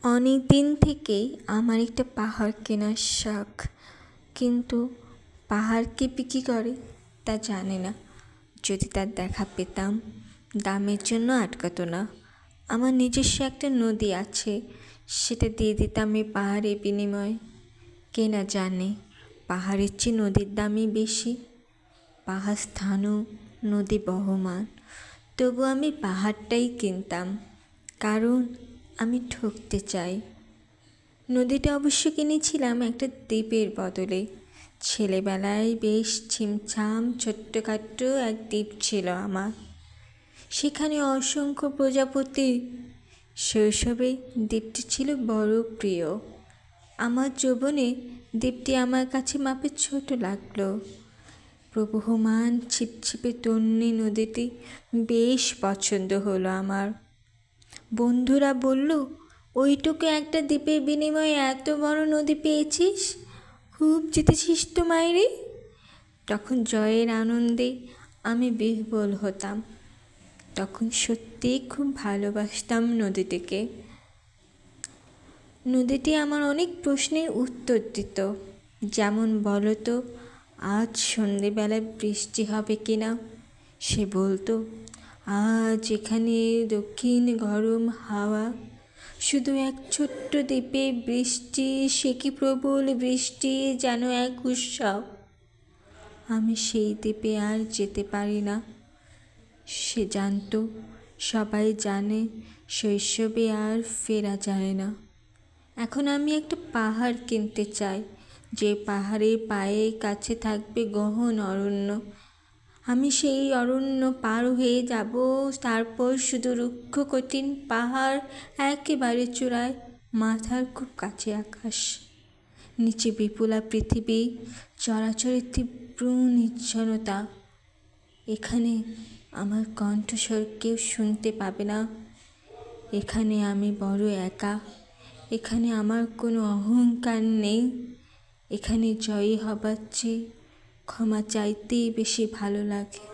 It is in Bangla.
অনেক দিন থেকেই আমার একটা পাহাড় কেনার শখ, কিন্তু পাহাড় কে বিক্রি করে তা জানি না। যদি তার দেখা পেতাম, দামের জন্য আটকাতো না। আমার নিজস্ব একটা নদী আছে, সেটা দিয়ে দিতাম এই পাহাড়ের বিনিময়ে। কে না জানে পাহাড়ের চেয়ে নদীর দামই বেশি। পাহাড় স্থানও, নদী বহমান, তবু আমি পাহাড়টাই কিনতাম, কারণ আমি ঠকতে চাই। নদীটা অবশ্য কিনেছিলাম একটা দ্বীপের বদলে। ছেলেবেলায় বেশ ছিমছাম ছোট্টখাট্ট এক দ্বীপ ছিল আমার, সেখানে অসংখ্য প্রজাপতি। শৈশবে দ্বীপটি ছিল বড় প্রিয়। আমার যৌবনে দ্বীপটি আমার কাছে মাপে ছোট লাগলো। প্রবহমান ছিপছিপে তন্বী নদীটি বেশ পছন্দ হলো আমার। বন্ধুরা বলল, ওইটুকু একটা দ্বীপের বিনিময়ে এত বড় নদী পেয়েছিস, খুব জিতেছিস তো মাইরি। তখন জয়ের আনন্দে আমি বিহ্বল হতাম। তখন সত্যিই খুব ভালোবাসতাম নদীটিকে। নদীটি আমার অনেক প্রশ্নের উত্তর দিত, যেমন বলো তো, আজ সন্ধেবেলায় বৃষ্টি হবে কি না। সে বলতো, আজ এখানে দক্ষিণ গরম হাওয়া, শুধু এক ছোট্ট দ্বীপে বৃষ্টি, সে কি প্রবল বৃষ্টি, যেন এক উৎসব। আমি সেই দ্বীপে আর যেতে পারি না। সে জানতো, সবাই জানে, শৈশবে আর ফেরা যায় না। এখন আমি একটা পাহাড় কিনতে চাই, যে পাহাড়ের পায়ের কাছে থাকবে গহন অরণ্য। আমি সেই অরণ্য পার হয়ে যাব, তারপর শুধু রুক্ষ কঠিন পাহাড়, একেবারে চূড়ায় মাথার খুব কাছে আকাশ, নিচে বিপুলা পৃথিবী, চরাচরের তীব্র নির্জনতা। এখানে আমার কণ্ঠস্বর কেউ শুনতে পাবে না। এখানে আমি বড় একা। এখানে আমার কোনো অহংকার নেই। এখানে জয়ী হবার চেয়ে ক্ষমা চাইতেই বেশি ভালো লাগে।